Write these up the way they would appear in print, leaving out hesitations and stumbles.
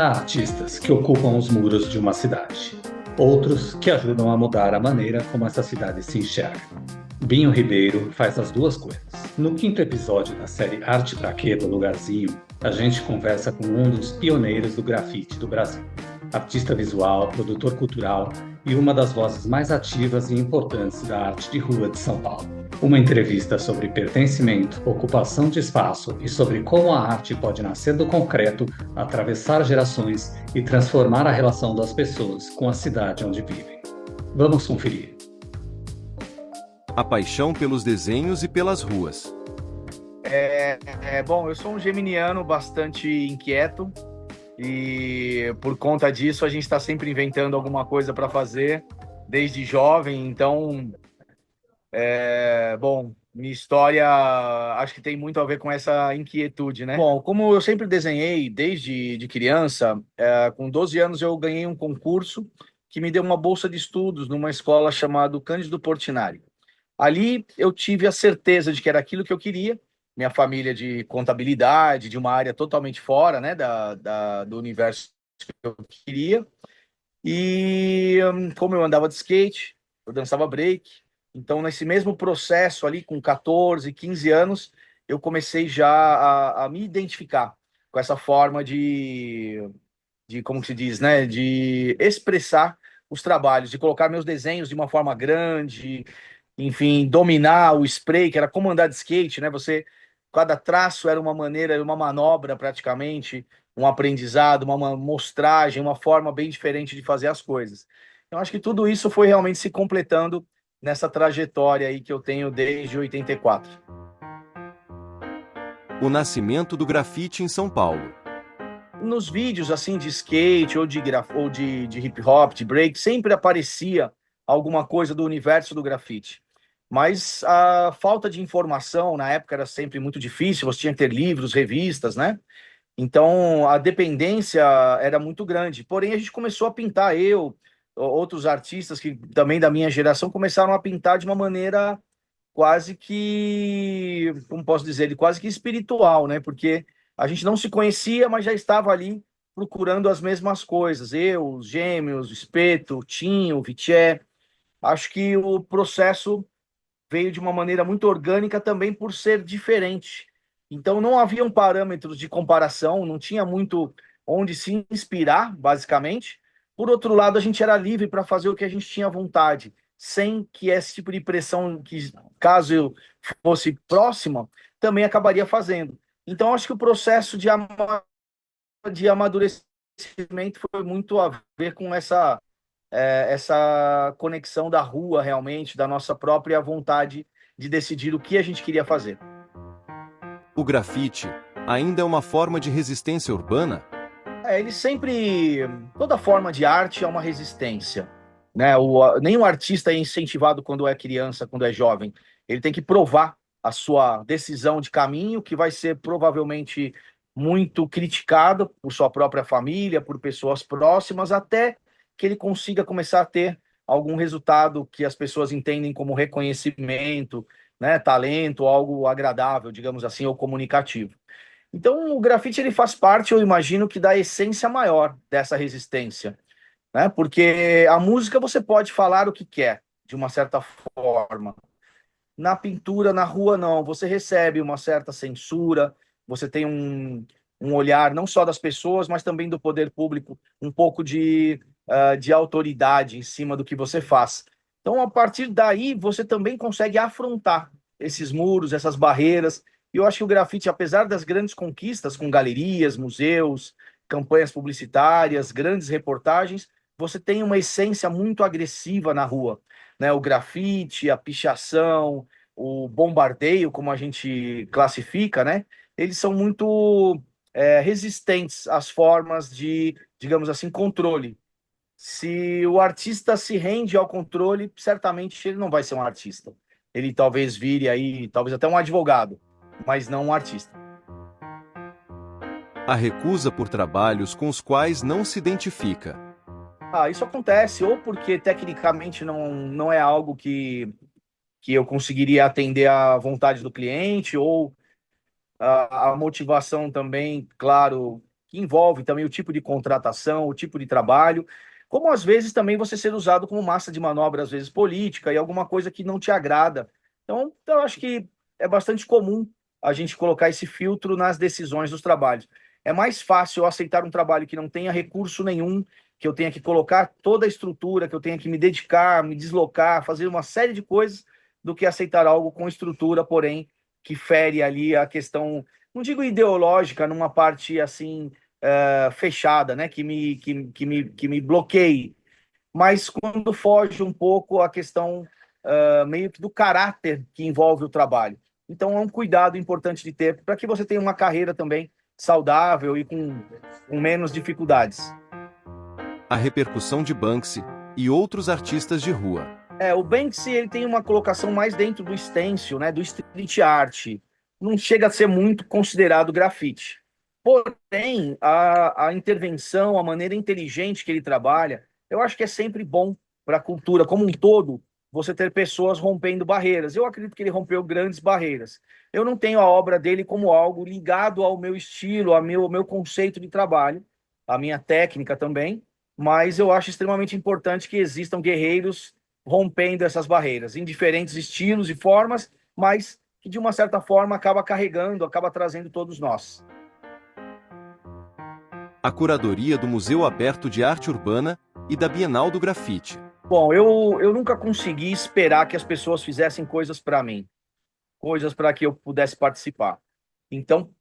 Há artistas que ocupam os muros de uma cidade, outros que ajudam a mudar a maneira como essa cidade se enxerga. Binho Ribeiro faz as duas coisas. No quinto episódio da série Arte Pra Quê do Lugarzinho, a gente conversa com um dos pioneiros do grafite do Brasil. Artista visual, produtor cultural e uma das vozes mais ativas e importantes da arte de rua de São Paulo. Uma entrevista sobre pertencimento, ocupação de espaço e sobre como a arte pode nascer do concreto, atravessar gerações e transformar a relação das pessoas com a cidade onde vivem. Vamos conferir. A paixão pelos desenhos e pelas ruas. Bom, eu sou um geminiano bastante inquieto e por conta disso a gente está sempre inventando alguma coisa para fazer desde jovem. Então, minha história acho que tem muito a ver com essa inquietude, né? Bom, como eu sempre desenhei desde de criança, com 12 anos eu ganhei um concurso que me deu uma bolsa de estudos numa escola chamada Cândido Portinari. Ali eu tive a certeza de que era aquilo que eu queria. Minha família de contabilidade, de uma área totalmente fora, né, do universo que eu queria. E como eu andava de skate, eu dançava break. Então, nesse mesmo processo ali, com 14, 15 anos, eu comecei já a me identificar com essa forma de, como que se diz, né, de expressar os trabalhos, de colocar meus desenhos de uma forma grande, enfim, dominar o spray, que era como andar de skate, né? Cada traço era uma maneira, uma manobra praticamente, um aprendizado, uma mostragem, uma forma bem diferente de fazer as coisas. Eu acho que tudo isso foi realmente se completando nessa trajetória aí que eu tenho desde 84. O nascimento do grafite em São Paulo. Nos vídeos assim de skate ou de hip hop, de break, sempre aparecia alguma coisa do universo do grafite. Mas a falta de informação na época era sempre muito difícil, você tinha que ter livros, revistas, né? Então a dependência era muito grande. Porém, a gente começou a pintar, outros artistas que também da minha geração começaram a pintar de uma maneira quase que, como posso dizer, quase que espiritual, né? Porque a gente não se conhecia, mas já estava ali procurando as mesmas coisas. Eu, os Gêmeos, o Espeto, o Tinho, o Viché. Acho que o processo veio de uma maneira muito orgânica também por ser diferente. Então não haviam parâmetros de comparação, não tinha muito onde se inspirar, basicamente. Por outro lado, a gente era livre para fazer o que a gente tinha vontade, sem que esse tipo de pressão, que caso eu fosse próxima, também acabaria fazendo. Então acho que o processo de amadurecimento foi muito a ver com essa conexão da rua, realmente, da nossa própria vontade de decidir o que a gente queria fazer. O grafite ainda é uma forma de resistência urbana? Ele sempre. Toda forma de arte é uma resistência. Né? Nenhum artista é incentivado quando é criança, quando é jovem. Ele tem que provar a sua decisão de caminho, que vai ser provavelmente muito criticado por sua própria família, por pessoas próximas, até que ele consiga começar a ter algum resultado que as pessoas entendem como reconhecimento, né, talento, algo agradável, digamos assim, ou comunicativo. Então, o grafite ele faz parte, eu imagino, que da essência maior dessa resistência, né? Porque a música você pode falar o que quer, de uma certa forma. Na pintura, na rua, não. Você recebe uma certa censura, você tem um olhar não só das pessoas, mas também do poder público, um pouco de autoridade em cima do que você faz. Então, a partir daí, você também consegue afrontar esses muros, essas barreiras. E eu acho que o grafite, apesar das grandes conquistas, com galerias, museus, campanhas publicitárias, grandes reportagens, você tem uma essência muito agressiva na rua, né? O grafite, a pichação, o bombardeio, como a gente classifica, né? Eles são muito resistentes às formas de, digamos assim, controle. Se o artista se rende ao controle, certamente ele não vai ser um artista. Ele talvez vire aí, talvez até um advogado, mas não um artista. A recusa por trabalhos com os quais não se identifica. Isso acontece ou porque tecnicamente não é algo que eu conseguiria atender à vontade do cliente, ou a motivação também, claro, que envolve também o tipo de contratação, o tipo de trabalho, como às vezes também você ser usado como massa de manobra, às vezes política, e alguma coisa que não te agrada. Então eu acho que é bastante comum a gente colocar esse filtro nas decisões dos trabalhos. É mais fácil eu aceitar um trabalho que não tenha recurso nenhum, que eu tenha que colocar toda a estrutura, que eu tenha que me dedicar, me deslocar, fazer uma série de coisas, do que aceitar algo com estrutura, porém, que fere ali a questão, não digo ideológica, numa parte assim, fechada, né? Que me bloqueie, mas quando foge um pouco a questão meio que do caráter que envolve o trabalho. Então, é um cuidado importante de ter para que você tenha uma carreira também saudável e com menos dificuldades. A repercussão de Banksy e outros artistas de rua. O Banksy ele tem uma colocação mais dentro do stencil, né, do street art. Não chega a ser muito considerado grafite. Porém, a intervenção, a maneira inteligente que ele trabalha, eu acho que é sempre bom para a cultura como um todo, você ter pessoas rompendo barreiras. Eu acredito que ele rompeu grandes barreiras. Eu não tenho a obra dele como algo ligado ao meu estilo, ao meu conceito de trabalho, à minha técnica também, mas eu acho extremamente importante que existam guerreiros rompendo essas barreiras, em diferentes estilos e formas, mas que de uma certa forma acaba carregando, acaba trazendo todos nós. A curadoria do Museu Aberto de Arte Urbana e da Bienal do Grafite. Bom, eu nunca consegui esperar que as pessoas fizessem coisas para mim, coisas para que eu pudesse participar. Então,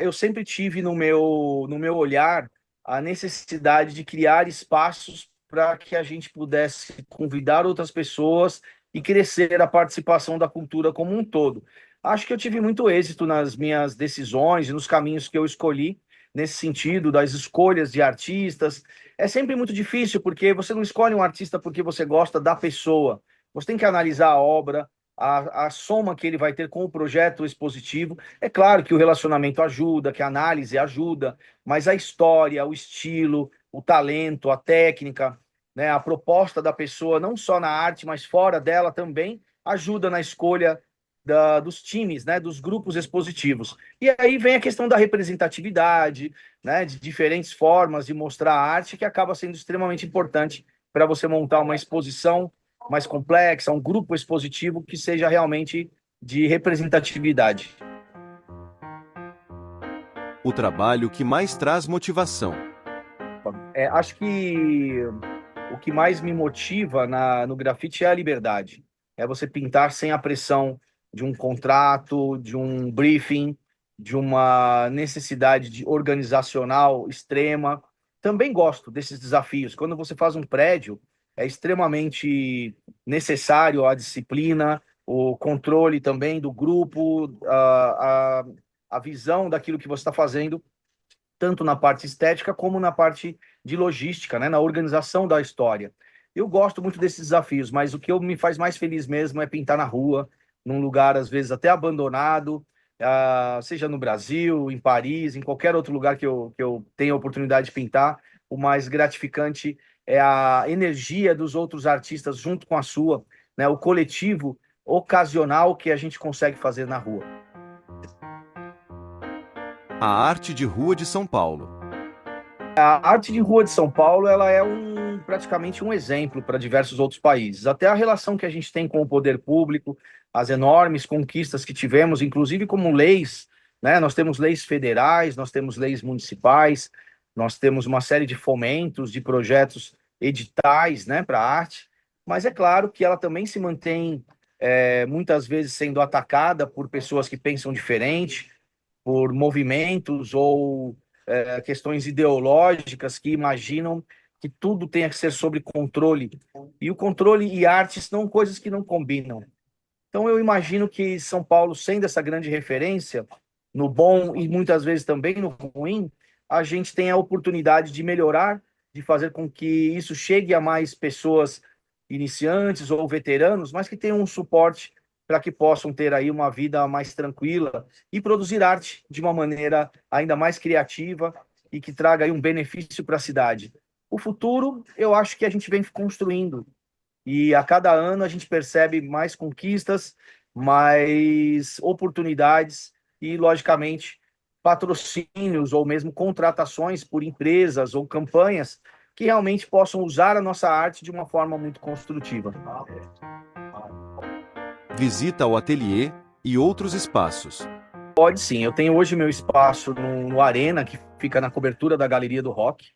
eu sempre tive no meu olhar a necessidade de criar espaços para que a gente pudesse convidar outras pessoas e crescer a participação da cultura como um todo. Acho que eu tive muito êxito nas minhas decisões e nos caminhos que eu escolhi nesse sentido, das escolhas de artistas. É sempre muito difícil, porque você não escolhe um artista porque você gosta da pessoa. Você tem que analisar a obra, a soma que ele vai ter com o projeto expositivo. É claro que o relacionamento ajuda, que a análise ajuda, mas a história, o estilo, o talento, a técnica, né, a proposta da pessoa, não só na arte, mas fora dela também, ajuda na escolha dos times, né, dos grupos expositivos. E aí vem a questão da representatividade, né, de diferentes formas de mostrar a arte, que acaba sendo extremamente importante para você montar uma exposição mais complexa, um grupo expositivo que seja realmente de representatividade. O trabalho que mais traz motivação. Acho que o que mais me motiva no grafite é a liberdade. É você pintar sem a pressão de um contrato, de um briefing, de uma necessidade organizacional extrema. Também gosto desses desafios. Quando você faz um prédio, é extremamente necessário a disciplina, o controle também do grupo, a visão daquilo que você está fazendo, tanto na parte estética como na parte de logística, né, na organização da história. Eu gosto muito desses desafios, mas o que me faz mais feliz mesmo é pintar na rua, num lugar às vezes até abandonado, seja no Brasil, em Paris, em qualquer outro lugar que eu tenha a oportunidade de pintar. O mais gratificante é a energia dos outros artistas junto com a sua, né, o coletivo ocasional que a gente consegue fazer na rua. A arte de rua de São Paulo. A arte de rua de São Paulo, ela é praticamente um exemplo para diversos outros países. Até a relação que a gente tem com o poder público, as enormes conquistas que tivemos, inclusive como leis, né? Nós temos leis federais, nós temos leis municipais, nós temos uma série de fomentos, de projetos editais, né, para a arte. Mas é claro que ela também se mantém, muitas vezes sendo atacada por pessoas que pensam diferente, por movimentos ou questões ideológicas que imaginam que tudo tenha que ser sobre controle. E o controle e arte são coisas que não combinam. Então eu imagino que São Paulo, sendo essa grande referência, no bom e muitas vezes também no ruim, a gente tem a oportunidade de melhorar, de fazer com que isso chegue a mais pessoas iniciantes ou veteranos, mas que tenham um suporte para que possam ter aí uma vida mais tranquila e produzir arte de uma maneira ainda mais criativa e que traga aí um benefício para a cidade. O futuro, eu acho que a gente vem construindo, e a cada ano a gente percebe mais conquistas, mais oportunidades e, logicamente, patrocínios ou mesmo contratações por empresas ou campanhas que realmente possam usar a nossa arte de uma forma muito construtiva. Visita o ateliê e outros espaços. Pode sim, eu tenho hoje meu espaço no Arena, que fica na cobertura da Galeria do Rock.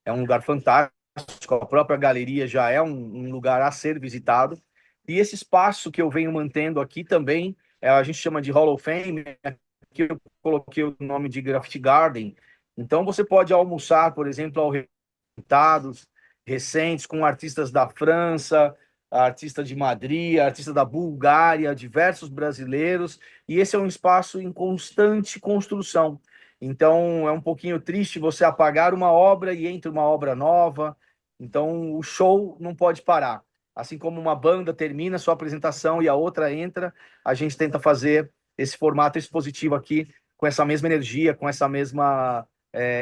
É um lugar fantástico, a própria galeria já é um lugar a ser visitado. E esse espaço que eu venho mantendo aqui também, a gente chama de Hall of Fame, aqui eu coloquei o nome de Graffiti Garden. Então você pode almoçar, por exemplo, ao resultados recentes com artistas da França, artista de Madrid, artista da Bulgária, diversos brasileiros, e esse é um espaço em constante construção. Então é um pouquinho triste você apagar uma obra e entra uma obra nova. Então o show não pode parar. Assim como uma banda termina sua apresentação e a outra entra, a gente tenta fazer esse formato expositivo aqui com essa mesma energia, com essa mesma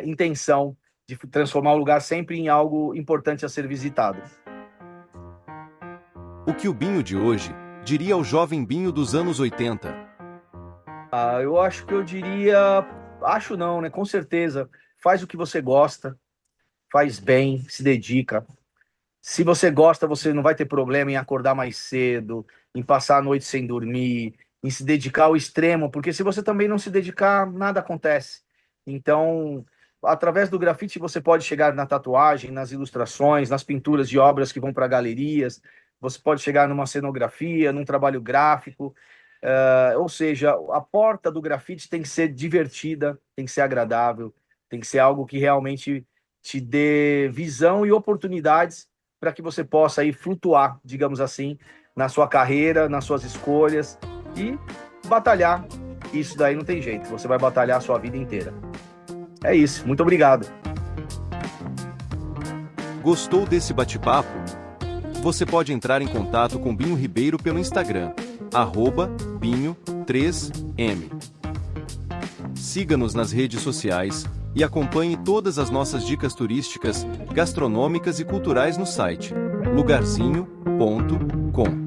intenção de transformar o lugar sempre em algo importante a ser visitado. O que o Binho de hoje diria ao jovem Binho dos anos 80? Eu acho que eu diria... Acho não, né? Com certeza. Faz o que você gosta, faz bem, se dedica. Se você gosta, você não vai ter problema em acordar mais cedo, em passar a noite sem dormir, em se dedicar ao extremo, porque se você também não se dedicar, nada acontece. Então, através do grafite, você pode chegar na tatuagem, nas ilustrações, nas pinturas de obras que vão para galerias, você pode chegar numa cenografia, num trabalho gráfico, ou seja, a porta do grafite tem que ser divertida, tem que ser agradável, tem que ser algo que realmente te dê visão e oportunidades para que você possa aí flutuar, digamos assim, na sua carreira, nas suas escolhas e batalhar. Isso daí não tem jeito, você vai batalhar a sua vida inteira. É isso, muito obrigado. Gostou desse bate-papo? Você pode entrar em contato com Binho Ribeiro pelo Instagram, @binho3m. Siga-nos nas redes sociais e acompanhe todas as nossas dicas turísticas, gastronômicas e culturais no site lugarzinho.com.